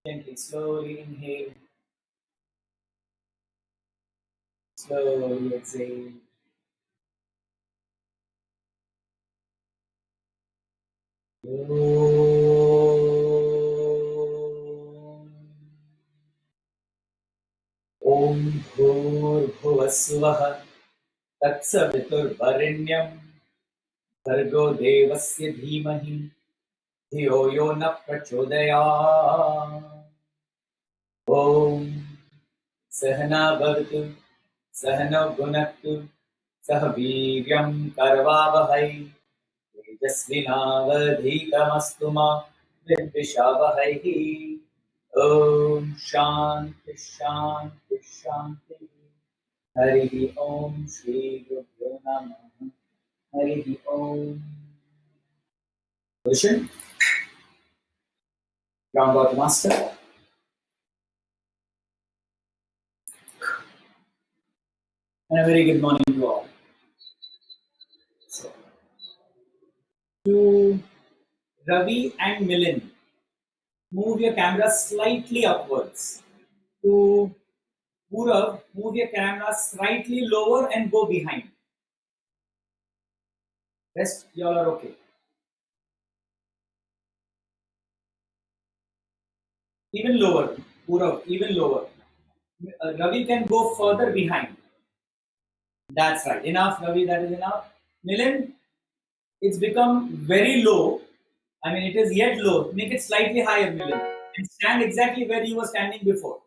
Gently, slowly inhale, slowly exhale. Om Bhurbhuvasvah Tatsaviturvarenyam Bhargo Devasya Dhimahi Dhiyo Yo Na Prachodayat. Om Sahana Bhavatu Sahana Bhunaktu Sah Veeryam Karvavahai तेजस्विनावधीतमस्तु मा विद्विषावहैः। ॐ शान्ति शान्ति शान्तिः। हरिः ॐ श्रीगुरुभ्यो नमः। हरिः ॐ। Question, groundwater master. And a very good morning to all. So, to Ravi and Milind, move your camera slightly upwards. To Purav, move your camera slightly lower and go behind. Rest, you all are okay. Even lower, Purav, even lower. Ravi can go further behind. That's right. Enough, Ravi, that is enough. Milind, it's become very low. I mean, it is yet low. Make it slightly higher, Milind. And stand exactly where you were standing before.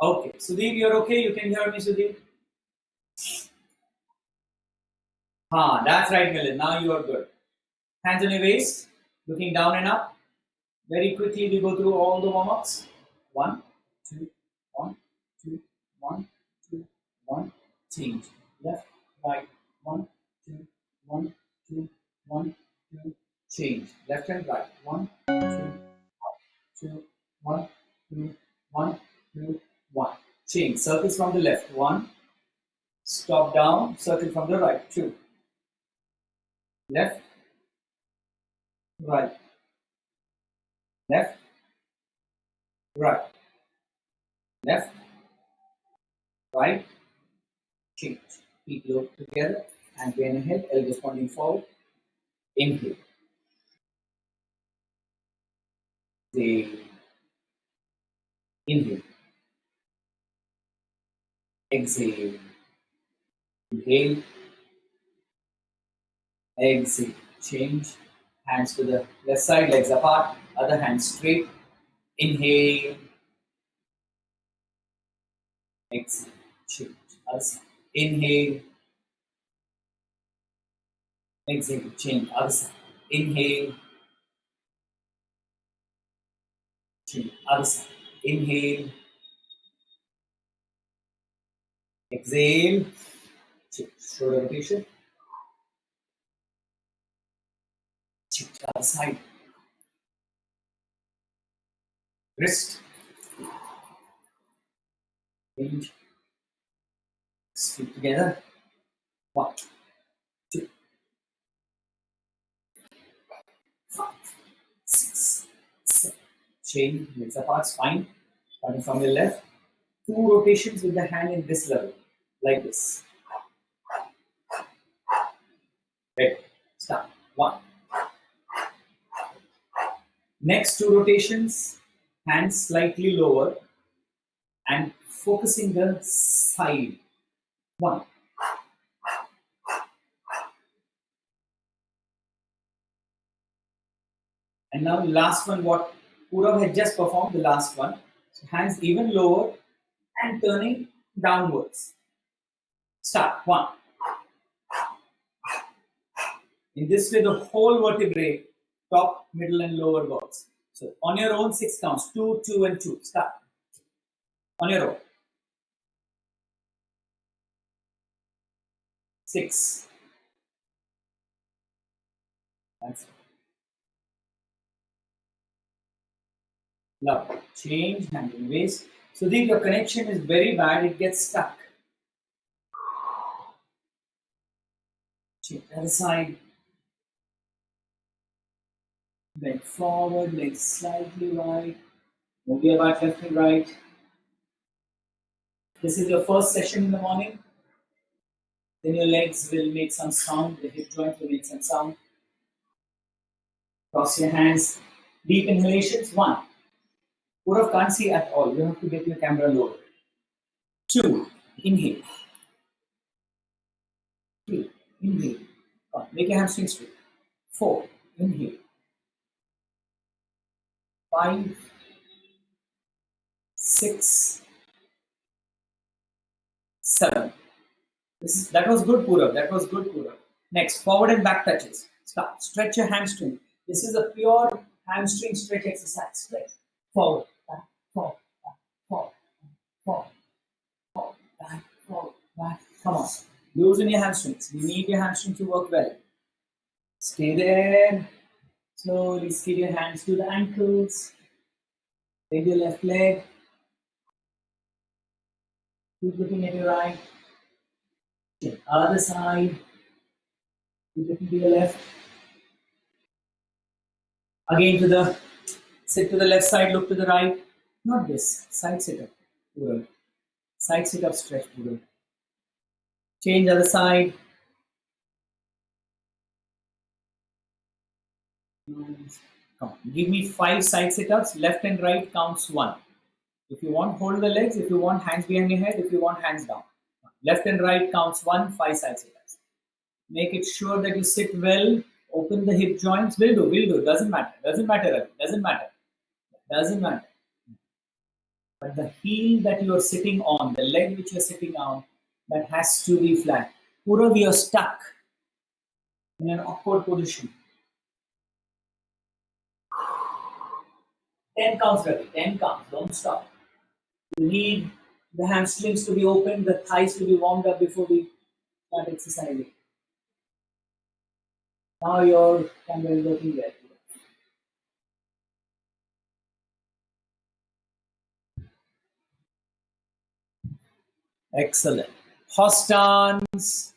Okay. Sudeep, you're okay? You can hear me, Sudeep? That's right, Milind. Now you are good. Hands on your waist, looking down and up. Very quickly, we go through all the warm-ups. 1, 2, 1, 2, 1, 2, 1. Change. Left, right. 1, 2, 1, 2, 1, 2. Change. Left and right. 1, 2, 2, 1, 2, 1, 2, 1. Change. Circles from the left. 1. Stop down. Circle from the right. 2. Left, right. Left, right. Left, right. Change. Feet low together. And we inhale. Elbows pointing forward. Inhale. Exhale. Inhale. Exhale. Inhale. Exhale. Change. Hands to the left side, legs apart. Other hand straight. Inhale. Exhale. Change. Other side. Inhale. Exhale. Change. Other side. Inhale. Change. Other side. Inhale. Exhale. Change. Shoulder rotation. Change. Other side. Wrist. Change. Feet together. 1, 2, 5, 6, 7. Chain, legs apart, spine, starting from your left. 2 rotations with the hand in this level, like this. Ready? Start. 1. Next 2 rotations, hands slightly lower and focusing the side. 1. And now last one, what Purav had just performed, the last one. So hands even lower and turning downwards. Start. 1. In this way, the whole vertebrae, top, middle, and lower works. So on your own, 6 counts. 2, 2, and 2. Start. On your own. 6. That's it. Love. Change, hand and waist. So if your connection is very bad, it gets stuck. Change. Other side. Bend forward, legs slightly wide. Move your back left and right. This is your first session in the morning. Then your legs will make some sound. The hip joint will make some sound. Cross your hands. Deep inhalations. 1. Purav can't see at all. You have to get your camera lower. 2. Inhale. 3. Inhale. Come on, make your hamstrings straight. 4. Inhale. 5. 6. 7. That was good, Purav. That was good, Purav. Next, forward and back touches. Start. Stretch your hamstring. This is a pure hamstring stretch exercise. Stretch. Forward, back, forward, back, forward, forward, forward, back, forward, back. Come on. Loosen your hamstrings. You need your hamstring to work well. Stay there. Slowly skid your hands to the ankles. Bend your left leg. Keep looking at your right. Other side. Keep looking to your left. Again sit to the left side, look to the right. Not this. Side sit up. Good. Side sit up stretch. Good. Change other side. Come on. Give me 5 side sit-ups. Left and right counts 1. If you want, hold the legs. If you want, hands behind your head. If you want, hands down. Left and right counts 1. 5 side sit-ups. Make it sure that you sit well. Open the hip joints. Will do. Doesn't matter. Doesn't matter. Doesn't matter. Doesn't matter. But the heel that you are sitting on, the leg which you are sitting on, that has to be flat. Purav, you are stuck in an awkward position. 10 counts, Ravi. 10 counts. Don't stop. You need the hamstrings to be open, the thighs to be warmed up before we start exercising. Now your camera is working well. Excellent. Horse stance.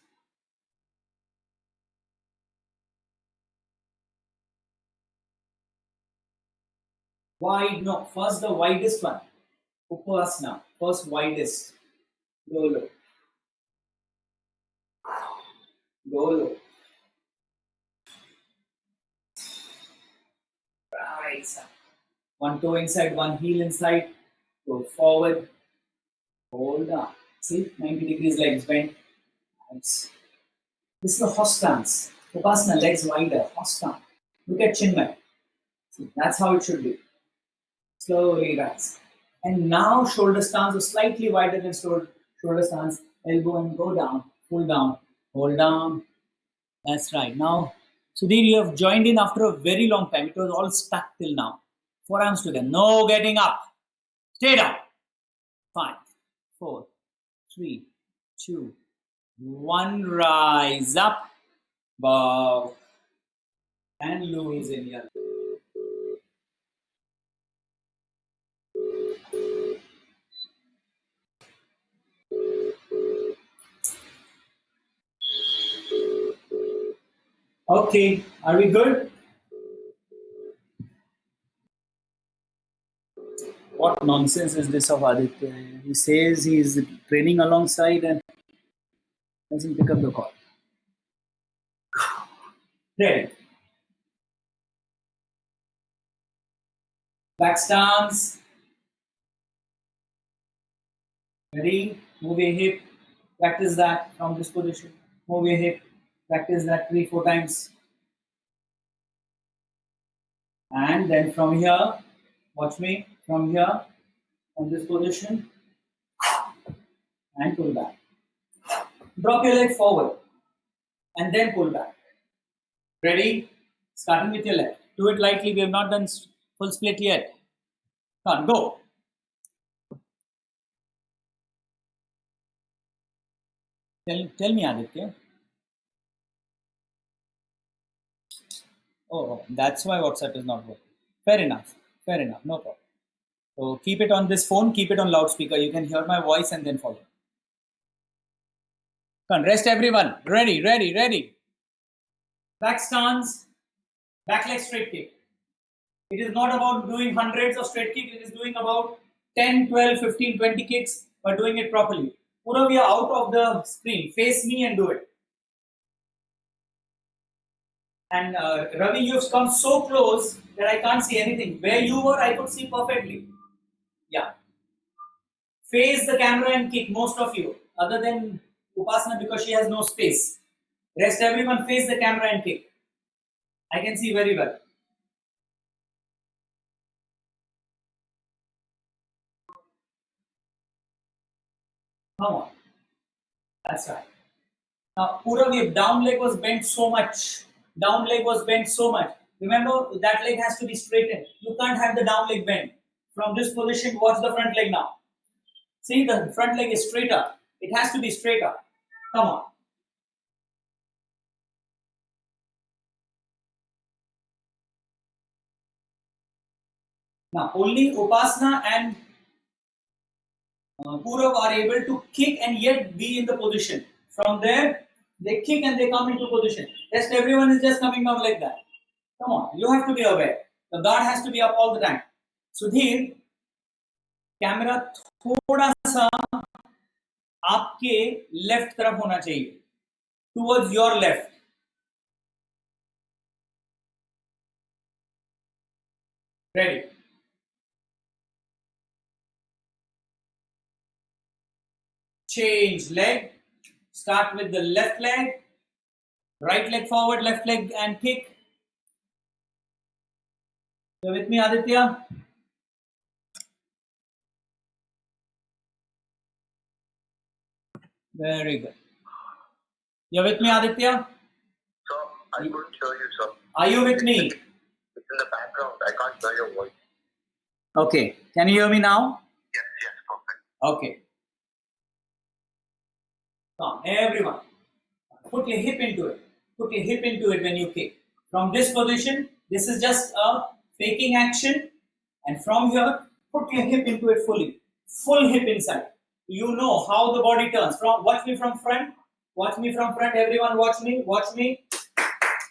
Wide, no. First the widest one. Upasana. First widest. Go low. Go low. Right side. One toe inside, one heel inside. Go forward. Hold on. See? 90 degrees legs bent. Nice. This is the horse stance. Upasana, legs wider. Horse stance. Look at Chinmay. See, that's how it should be. Slowly rise. And now shoulder stance is slightly wider than shoulder stance. Elbow and go down. Pull down. Hold down. That's right. Now, Sudhir, you have joined in after a very long time. It was all stuck till now. Forearms together. No getting up. Stay down. 5, 4, 3, 2, 1. Rise up. Bow. And loosen your. Okay, are we good? What nonsense is this of Aditya? He says he's training alongside and doesn't pick up the call. Ready. Back stance. Ready? Move your hip. Practice that from this position. Move your hip. Practice that 3-4 times. And then from here, watch me. From here, from this position, and pull back. Drop your leg forward, and then pull back. Ready? Starting with your left. Do it lightly. We have not done full split yet. Come on, go. Tell me, Aditya. Oh, that's why WhatsApp is not working. Fair enough. Fair enough. No problem. So keep it on this phone. Keep it on loudspeaker. You can hear my voice and then follow. Come on, rest everyone. Ready. Back stance. Back leg straight kick. It is not about doing hundreds of straight kicks. It is doing about 10, 12, 15, 20 kicks, but doing it properly. Purav, we are out of the screen. Face me and do it. And Ravi, you've come so close that I can't see anything. Where you were, I could see perfectly. Yeah. Face the camera and kick, most of you, other than Upasana because she has no space. Rest everyone face the camera and kick. I can see very well. Come on. That's right. Now, Purav, your down leg was bent so much. Down leg was bent so much. Remember, that leg has to be straightened. You can't have the down leg bent. From this position, watch the front leg now. See, the front leg is straight up. It has to be straight up. Come on. Now, only Upasana and Purav are able to kick and yet be in the position. From there, they kick and they come into position. Rest everyone is just coming down like that. Come on, you have to be aware. The guard has to be up all the time. Sudhir, camera थोड़ा सा आपके left तरफ होना चाहिए, towards your left. Ready. Change leg. Start with the left leg. Right leg forward, left leg and kick. You with me, Aditya? Very good. You're with me, Aditya? So, I couldn't hear you, sir. Are you with me? It's in the background. I can't hear your voice. Okay. Can you hear me now? Yes, perfect. Okay. Come, everyone. Put your hip into it. Put your hip into it when you kick. From this position, this is just a faking action. And from here, put your hip into it fully. Full hip inside. You know how the body turns. Watch me from front. Watch me from front. Everyone watch me. Watch me.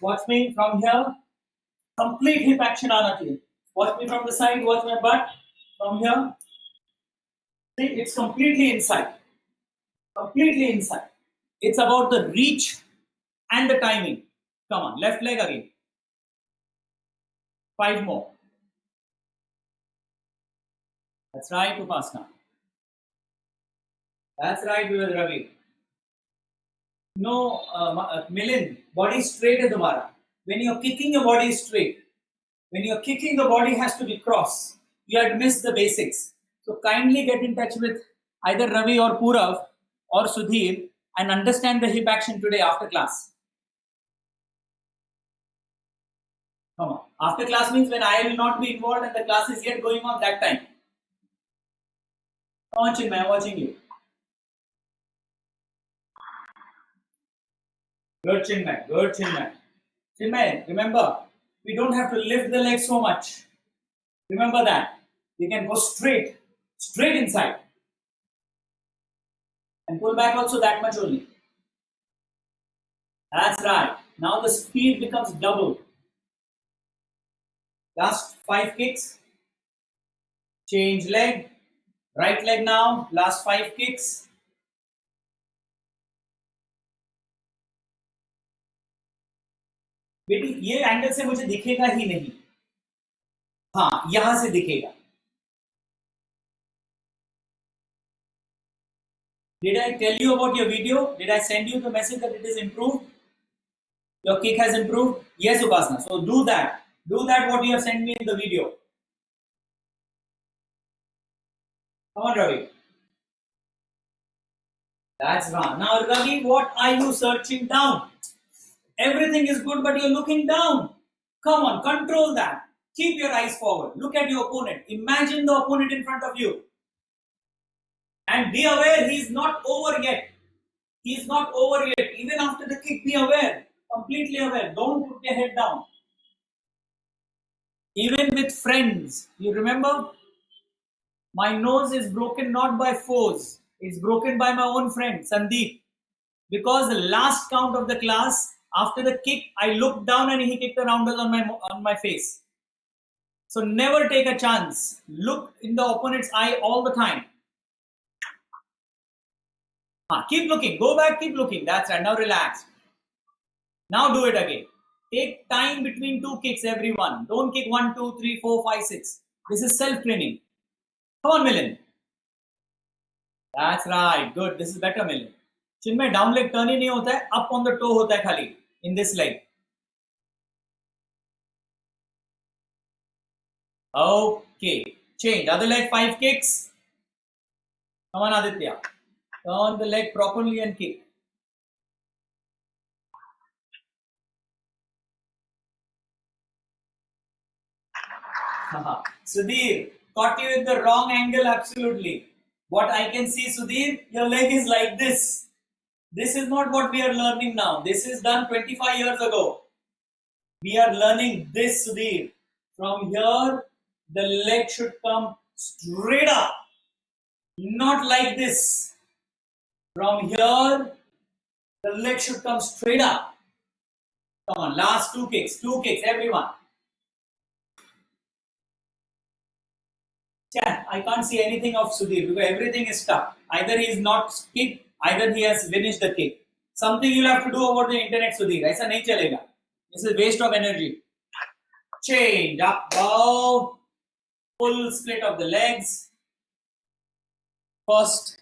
Watch me from here. Complete hip action aana chahiye. Watch me from the side. Watch my butt. From here. See, it's completely inside. Completely inside. It's about the reach and the timing. Come on, left leg again. 5 more. That's right, Upasana. That's right, with Ravi. No, Milind, body straight है तुम्हारा. When you're kicking, your body is straight. When you're kicking, the body has to be cross. You had missed the basics. So kindly get in touch with either Ravi or Purav or Sudhir and understand the hip action today after class. Come on. After class means when I will not be involved and the class is yet going on that time. Come on, Chinmay, I'm watching you. Good, Chinmay. Good, Chinmay. Chinmay, remember, we don't have to lift the legs so much. Remember that. We can go straight inside. And pull back also that much only. That's right. Now the speed becomes double. Last 5 kicks. Change leg. Right leg now. Last 5 kicks. बेटी ये angle से मुझे दिखेगा ही नहीं. हाँ, यहां से दिखेगा. Did I tell you about your video? Did I send you the message that it is improved? Your kick has improved? Yes, Upasana. So do that. Do that what you have sent me in the video. Come on, Ravi. That's wrong. Now, Ravi, what are you searching down? Everything is good, but you're looking down. Come on, control that. Keep your eyes forward. Look at your opponent. Imagine the opponent in front of you. And be aware, he is not over yet. He is not over yet. Even after the kick, be aware. Completely aware. Don't put your head down. Even with friends, you remember? My nose is broken not by foes. It's broken by my own friend, Sandeep. Because the last count of the class, after the kick, I looked down and he kicked a rounders on my face. So never take a chance. Look in the opponent's eye all the time. Keep looking. Go back, keep looking. That's right. Now relax. Now do it again. Take time between two kicks, everyone. Don't kick 1, 2, 3, 4, 5, 6. This is self-training. Come on, Milind. That's right. Good. This is better, Milind. Chinmay, down leg turn ही नहीं होता है, up on the toe होता है खाली in this leg. Okay. Change. Other leg 5 kicks. Come on, Aditya. Turn the leg properly and kick. Sudhir, caught you in the wrong angle, absolutely. What I can see, Sudhir, your leg is like this. This is not what we are learning now. This is done 25 years ago. We are learning this, Sudhir. From here, the leg should come straight up. Not like this. From here, the leg should come straight up. Come on, last 2 kicks. 2 kicks, everyone. Yeah, I can't see anything of Sudhir because everything is stuck. Either he is not kicked, either he has finished the kick. Something you'll have to do over the internet, Sudhir. ऐसा नहीं चलेगा. This is waste of energy. Change, up, bow, full split of the legs. First,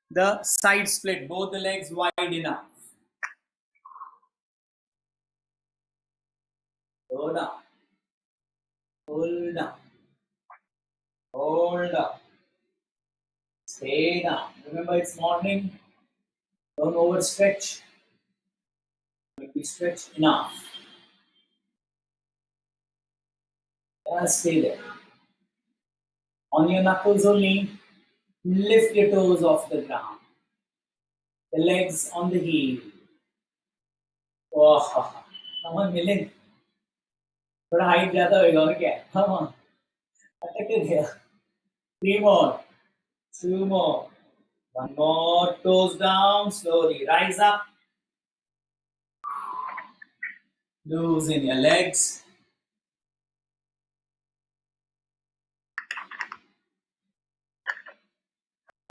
the side split, both the legs wide enough. Go down, pull down. Hold up. Stay down. Remember, it's morning. Don't overstretch. Be stretched enough. Just stay there. On your knuckles only, lift your toes off the ground. The legs on the heel. Oh, come on, Milind. थोड़ा height ज़्यादा होगा और क्या? Come on. अटक गया. 3 more. 2 more. 1 more. Toes down. Slowly rise up. Loosen your legs.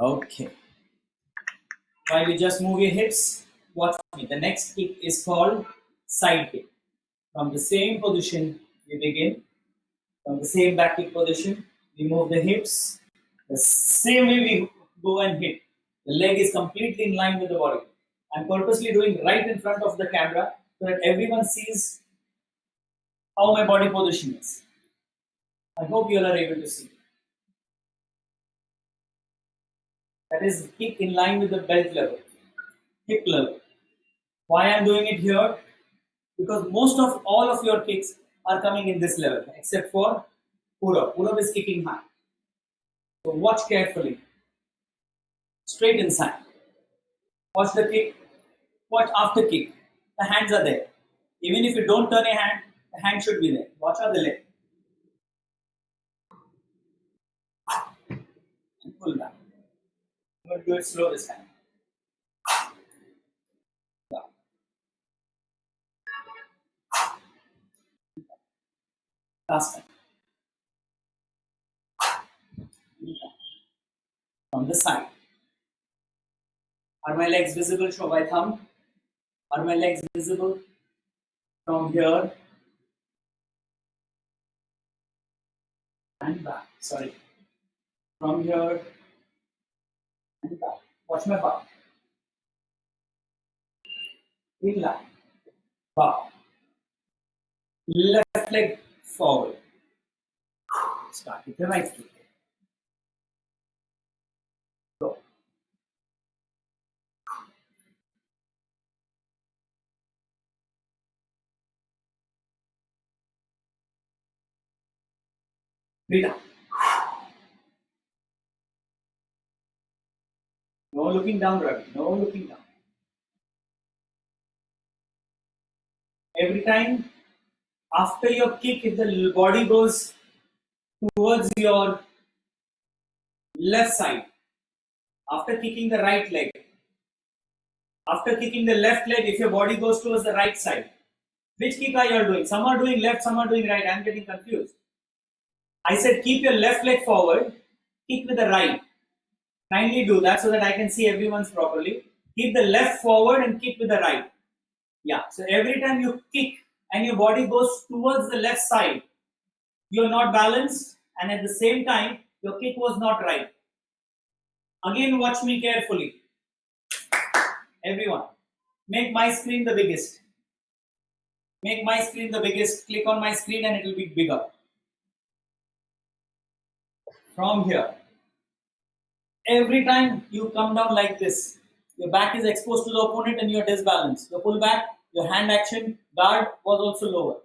Okay. While you just move your hips, watch me. The next kick is called side kick. From the same position, we begin. From the same back kick position, we move the hips. The same way we go and hit. The leg is completely in line with the body. I'm purposely doing right in front of the camera so that everyone sees how my body position is. I hope you all are able to see. That is kick in line with the belt level, hip level. Why I'm doing it here? Because most of all of your kicks are coming in this level, except for Purav. Purav is kicking high. So watch carefully. Straight inside. Watch the kick. Watch after kick. The hands are there. Even if you don't turn a hand, the hand should be there. Watch out the leg. And pull back. I'm going to do it slow this time. Last time. From the side. Are my legs visible? Show by thumb. Are my legs visible? From here and back. Sorry. From here and back. Watch my bow. In line. Bow. Left leg forward. Start with the right foot. Go. Breathe out. No looking down, Ravi. No looking down. Every time after your kick, if the body goes towards your left side, after kicking the right leg, after kicking the left leg, if your body goes towards the right side, which kick are you all doing? Some are doing left, some are doing right. I'm getting confused. I said keep your left leg forward, kick with the right. Kindly do that so that I can see everyone's properly. Keep the left forward and kick with the right. Yeah, so every time you kick and your body goes towards the left side, you're not balanced, and at the same time, your kick was not right. Again, watch me carefully. Everyone, make my screen the biggest. Make my screen the biggest. Click on my screen and it will be bigger. From here, every time you come down like this, your back is exposed to the opponent and you are disbalanced. Your pull back, your hand action, guard was also lower.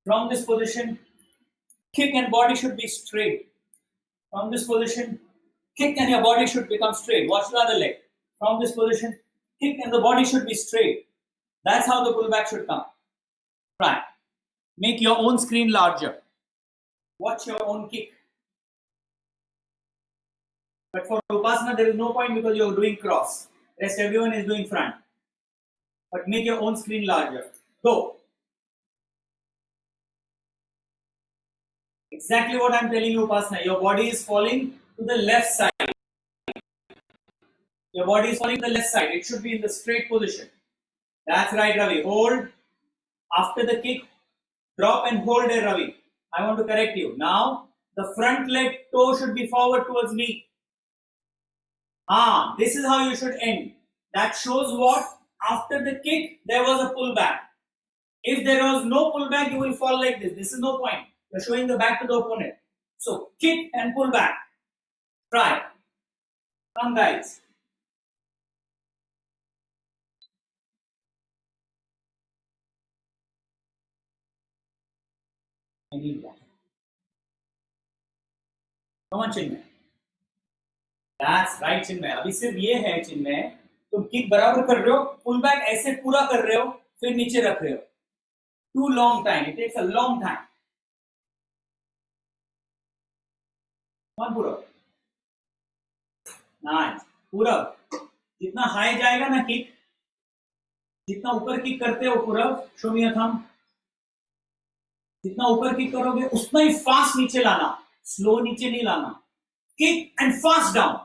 From this position, kick and body should be straight. From this position, kick and your body should become straight. Watch the other leg. From this position, kick and the body should be straight. That's how the pullback should come. Try. Make your own screen larger. Watch your own kick. But for Upasana, there is no point because you're doing cross. Rest everyone is doing front. But make your own screen larger. Go. Exactly what I'm telling you, Upasana. Your body is falling to the left side. Your body is falling to the left side. It should be in the straight position. That's right, Ravi. Hold. After the kick, drop and hold there, Ravi. I want to correct you. Now, the front leg toe should be forward towards me. This is how you should end. That shows what? After the kick, there was a pullback. If there was no pullback, you will fall like this. This is no point. You're showing the back to the opponent. So, kick and pull back. Try. Come, guys. I need that. Come on, Chinmay. That's right, Chinmay. अभी सिर्फ ये है चिन्मय, तुम kick बराबर कर रहे हो, pull back ऐसे पूरा कर रहे हो, फिर नीचे रख रहे हो. Too long time. It takes a long time. Come on, Purav. Nice. Purav, जितना हाई जाएगा ना किक, जितना ऊपर किक करते हो पूरव, शो मी अ थंब. जितना ऊपर किक करोगे उतना ही फास्ट नीचे लाना, स्लो नीचे नहीं लाना. किक एंड फास्ट डाउन,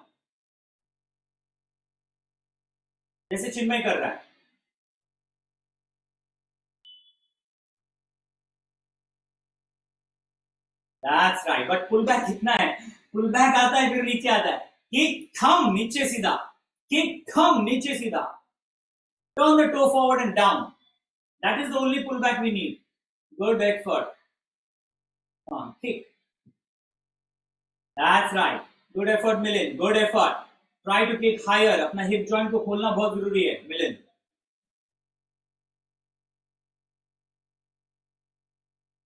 जैसे चिन्मय कर रहा है. That's right. But pull back कितना है? Pull back आता है फिर नीचे आता है. Kick thumb नीचे सीधा. Kick thumb नीचे सीधा. Turn the toe forward and down. That is the only pullback we need. Good effort. Come on, kick. That's right. Good effort, Milind. Good effort. Try to kick higher. अपना hip joint को खोलना बहुत जरूरी है, Milind.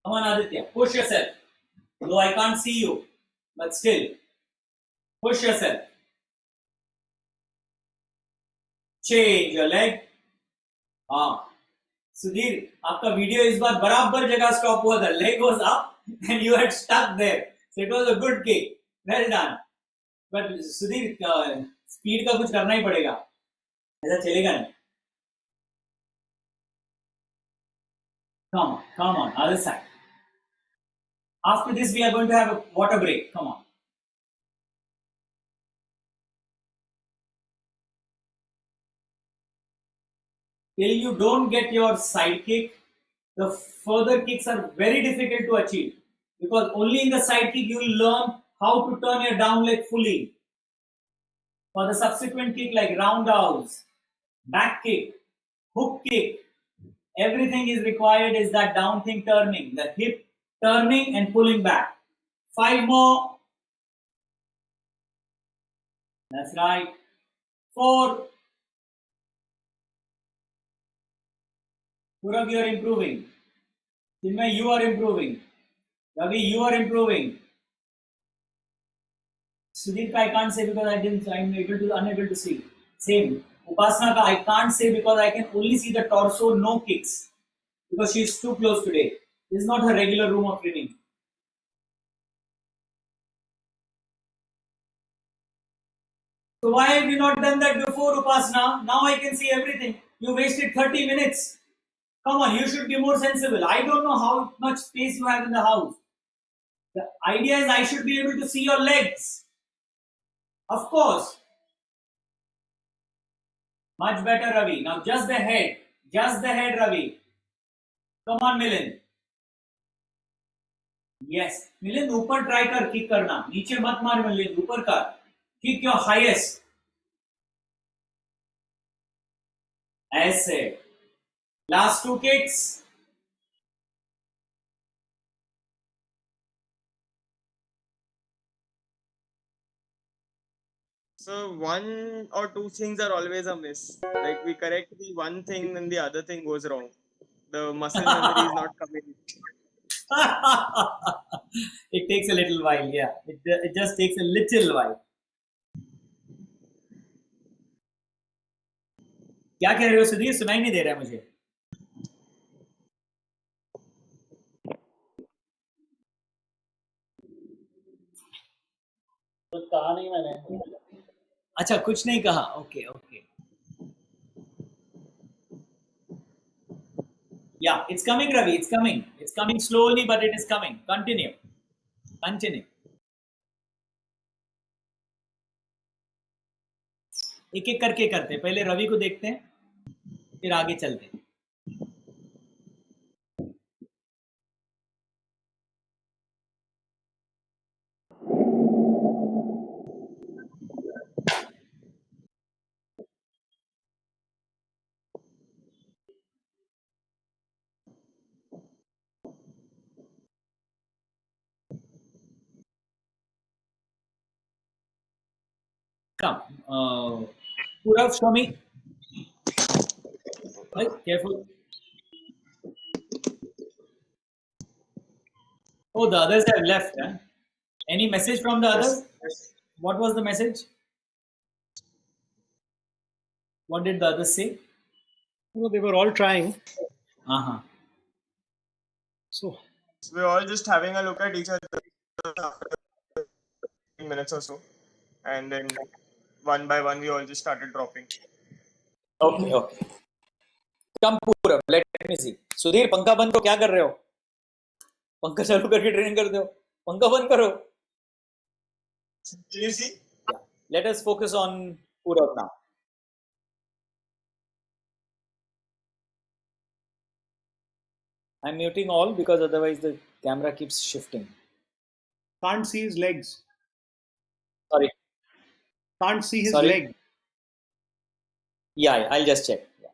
Come on, Aditya. Push yourself. Though I can't see you, but still, push yourself. Change your leg. Sudhir, आपका video इस बार बराबर जगह स्टॉप हुआ था. Leg was up and you had stuck there. So it was a good kick. Well done. But Sudhir, speed का कुछ करना ही पड़ेगा. ऐसा चलेगा नहीं. Come on, other side. After this, we are going to have a water break. Come on. Till you don't get your side kick, the further kicks are very difficult to achieve. Because only in the side kick you will learn how to turn your down leg fully. For the subsequent kick like roundhouse, back kick, hook kick, everything is required is that down thing turning, the hip turning and pulling back. 5 more. That's right. 4. Purav, you are improving. Chinmay, you are improving. Ravi, you are improving. Sudhir, I can't say because I'm unable to see. Same. Upasana, I can't say because I can only see the torso, no kicks. Because she is too close today. This is not her regular room of training. So why have you not done that before, Upasana? Now I can see everything. You wasted 30 minutes. Come on, you should be more sensible. I don't know how much space you have in the house. The idea is I should be able to see your legs. Of course. Much better, Ravi. Now just the head. Just the head, Ravi. Come on, Milind. Yes. Milind, ऊपर try कर kick करना. नीचे मत मार मिलिंद, ऊपर कर. Kick your highest. ऐसे. Last two kicks. So one or two things are always a miss. Like we correct the one thing and the other thing goes wrong. The muscle memory is not coming. It takes a little while, yeah. It just takes a little while. क्या कह रहे हो सुधीर? सुनाई नहीं दे रहा है मुझे. कुछ कहा नहीं मैंने. अच्छा, कुछ नहीं कहा. Okay okay. Yeah, it's coming, Ravi. It's coming. It's coming slowly, but it is coming. Continue. Continue. एक एक करके करते हैं. पहले रवि को देखते हैं, फिर आगे चलते हैं. Come. Purav, show me. Hey, careful. Oh, the others have left. Huh? Any message from the others? What was the message? What did the others say? No, they were all trying. Uh-huh. So We're all just having a look at each other after 15 minutes or so. And then one by one we all just started dropping. Okay, okay. Come, Purav. Let me see. Sudhir, पंखा बंद करो. क्या कर रहे हो? पंखा चालू करके ट्रेनिंग करते हो. पंखा बंद करो. Can you see? Yeah. Let us focus on Purav now. I'm muting all because otherwise the camera keeps shifting. can't see his legs. Sorry. Can't see his Sorry. leg. Yeah, I'll just check. Yeah.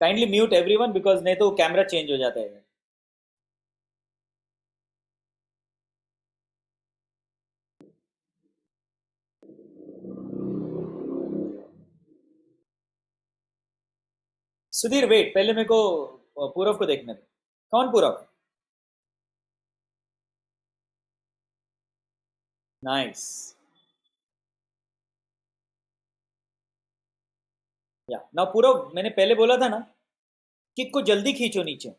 Kindly mute everyone because नहीं तो camera change हो जाता है. Sudhir, wait. पहले मेरे को पूरव को देखने दो. कौन पूरव? नाइस. या ना पूरव, मैंने पहले बोला था ना, किक को जल्दी खींचो नीचे.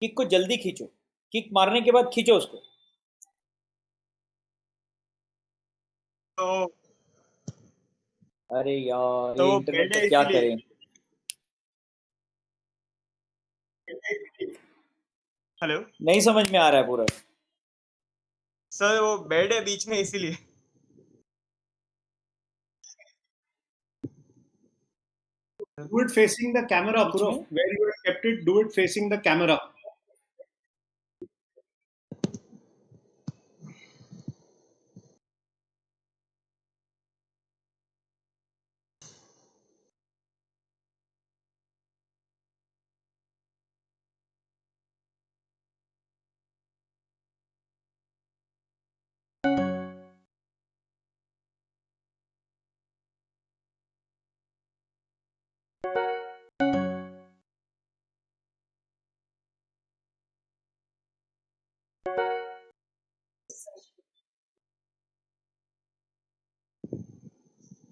किक को जल्दी खींचो. किक मारने के बाद खींचो उसको. तो अरे यार, तो ये इंटरनेट पहले का क्या इसीलिए- करें. हेलो नहीं समझ में आ रहा है पूरा. सर, वो बेड है बीच में इसीलिए. Do it facing the camera, Which Purav. way? Where you have kept it, do it facing the camera.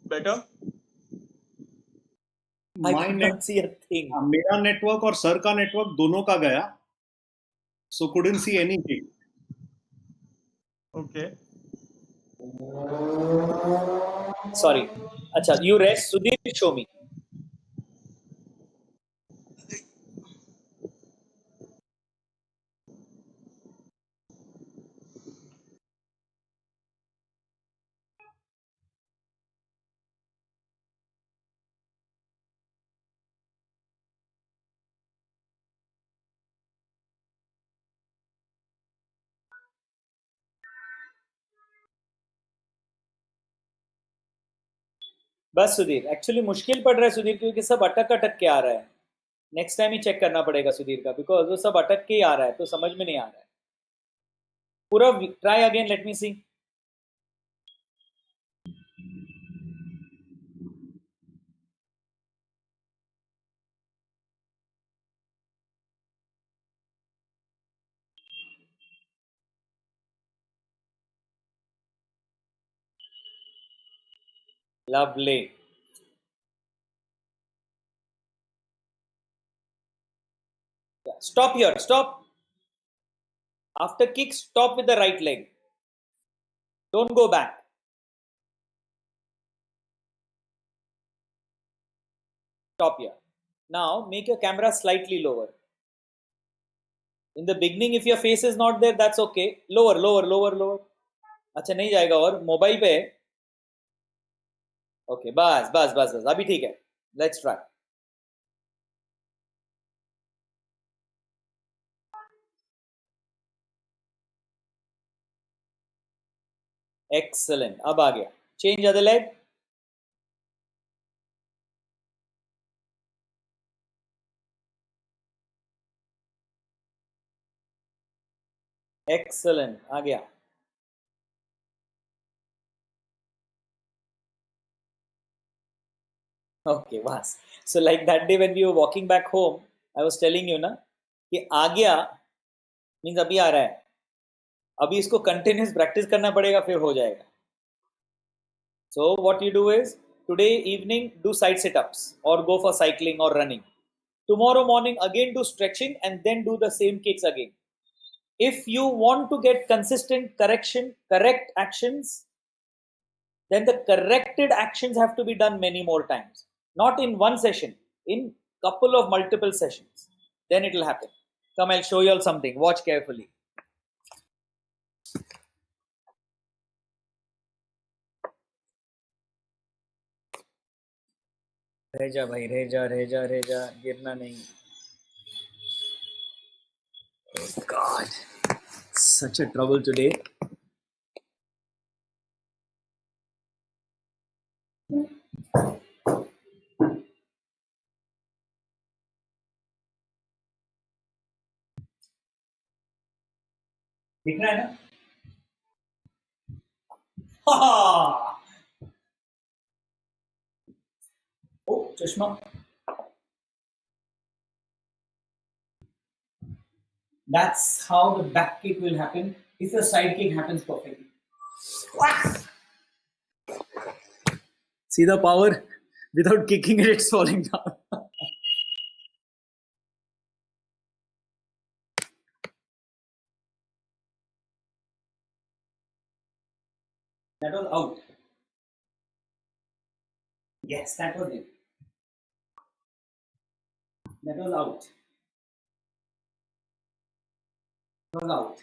Better. I My could net, not see a thing. मेरा नेटवर्क और सर का network दोनों का गया. So couldn't see anything. Okay. Sorry. अच्छा, you rest. Sudhir, show me. बस Sudhir, actually मुश्किल पड़ रहा है सुधीर, क्योंकि सब अटक अटक के आ रहा है. नेक्स्ट टाइम ही चेक करना पड़ेगा सुधीर का, बिकॉज वो सब अटक के ही आ रहा है, तो समझ में नहीं आ रहा है. पूरा try again, let me C. Lovely. Yeah. Stop here. Stop. After kick, stop with the right leg. Don't go back. Stop here. Now make your camera slightly lower. In the beginning, if your face is not there, that's okay. Lower, lower, lower, lower. अच्छा नहीं जाएगा और mobile पे. Okay बस बस बस बस अभी ठीक है. Let's try. एक्सलेंट. अब आ गया. Change other leg. एक्सलेंट. आ गया. Okay, was. So like that day when we were walking back home, I was telling you ना कि आ गया means अभी आ रहा है. अभी इसको continuous practice करना पड़ेगा, फिर हो जाएगा. So what you do is today evening do side sit-ups or go for cycling or running. Tomorrow morning again do stretching and then do the same kicks again. If you want to get consistent correct actions, then the corrected actions have to be done many more times. Not in one session, in couple of multiple sessions. Then it will happen. Come, I'll show you all something. Watch carefully. रह जा भाई, रह जा रह जा रह जा, गिरना नहीं. Oh God, such a trouble today. दिख रहा है ना? हा! Oh, चश्मा. That's how the back kick will happen if the side kick happens perfectly. See the power? Without kicking it, it's falling down. That was out. Yes, that was it. That was out. That was out.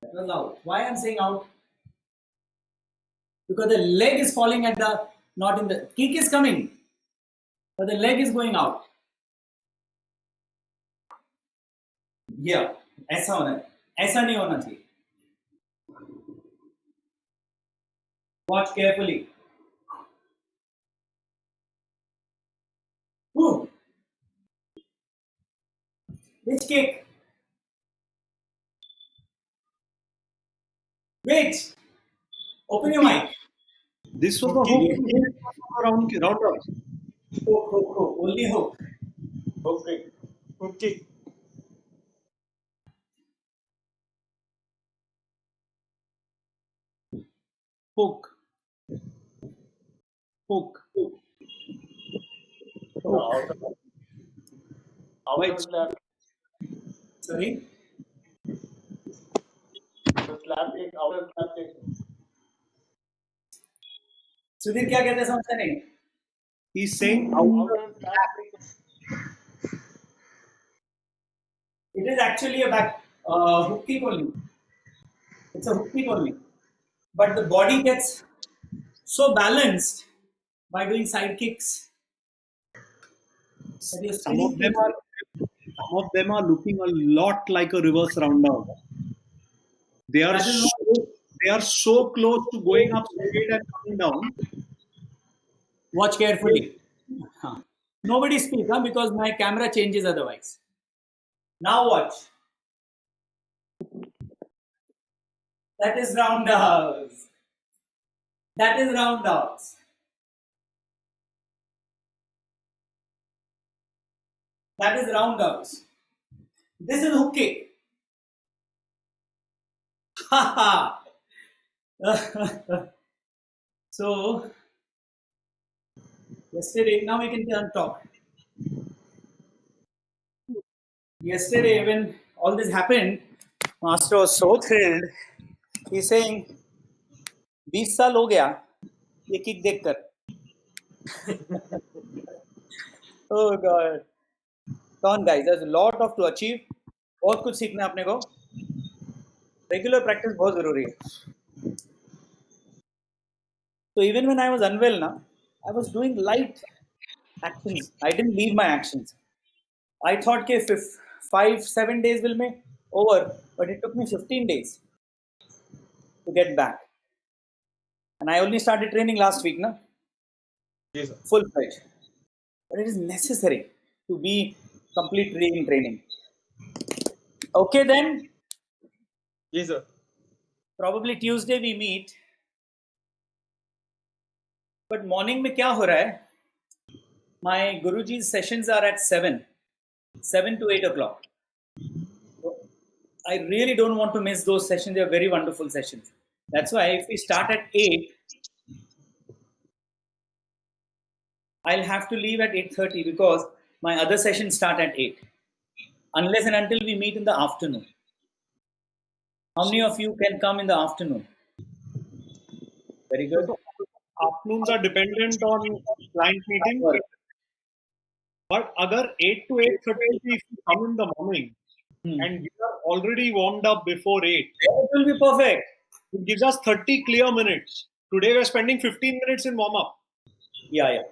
That was out. Why I'm saying out? Because the leg is falling at the, not in the, kick is coming, but the leg is going out. Yeah, ऐसा होना है. ऐसा नहीं होना चाहिए. Watch carefully. Ooh. Which kick? Which? Open your mic. This was a hook round up. Hook, hook, hook. Only hook. Okay. Okay. Hook. Hook. Wait. Sorry? Sudhir क्या कहते हैं समझते नहीं. He's saying out. It is actually a back hook kick only. It's a hook kick only. But the body gets so balanced by doing side kicks that you're Some spinning. of them are looking a lot like a reverse roundout. They are That is so they are so close to going up straight and coming down. Watch carefully. Huh. Nobody speak, huh? Because my camera changes otherwise. Now watch. That is roundhouse. That is roundhouse. That is roundhouse. This is hook kick. Ha ha. So yesterday, now we can talk. Yesterday, when all this happened, Master was so thrilled. He's saying, 20 साल हो गया ये kick देखकर. Oh God. Come on guys, there's a lot of to achieve. बहुत कुछ सीखना है अपने को. Regular practice बहुत जरूरी है. So even when I was unwell now, I was doing light actions. I didn't leave my actions. I thought कि 5-7 days will be over, but it took me 15 days to get back. And I only started training last week, na? Yes, sir. Full-fledged. But it is necessary to be completely in training. Okay then, Yes, sir. probably Tuesday we meet. But morning में क्या हो रहा है? My Guruji's sessions are at 7 to 8 o'clock. So I really don't want to miss those sessions. They are very wonderful sessions. That's why if we start at 8, I'll have to leave at 8:30 because my other sessions start at 8. Unless and until we meet in the afternoon. How many of you can come in the afternoon? Very good. Afternoons are dependent on client meeting. But agar 8 to 8:30 if you come in the morning and we are already warmed up before 8, It will be perfect. it gives us 30 clear minutes. Today we're spending 15 minutes in warm up. Yeah.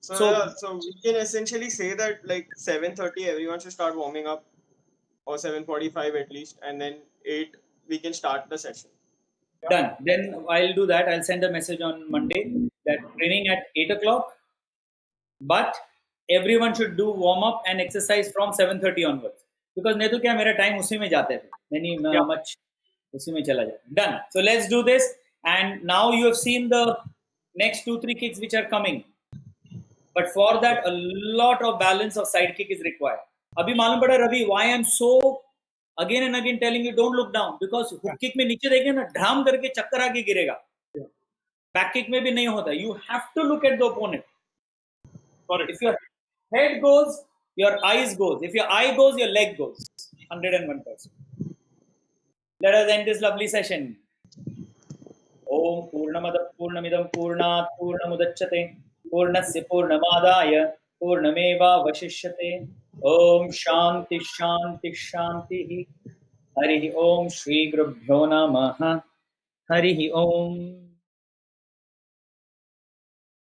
So we can essentially say that like 7:30 everyone should start warming up, or 7:45 at least, and then 8 we can start the session. Done. Then I'll do that. I'll send a message on Monday that training at 8 o'clock, but everyone should do warm up and exercise from 7:30 onwards. Because नहीं तो क्या मेरा time उसी में जाता है. Many much उसी में चला जाता. Done. So let's do this. And now you have seen the next 2-3 kicks which are coming. But for that, a lot of balance of side kick is required. अभी मालूम पड़ा Ravi, why I'm so again and again telling you don't look down, because hook kick में नीचे देखें ना ढाम करके चक्कर आके गिरेगा. Back kick में भी नहीं होता. You have to look at the opponent. Correct. If your head goes, your eyes goes. If your eye goes, your leg goes. 101%. Let us end this lovely session. Om Purnamada Purnamidam Purnat Purnamudachyate Purnasya Purnamadaya Purnameva Vashishyate. Om Shanti Shanti Shanti. Harihi Om Shri Gurubhyo Namaha. Harihi Om.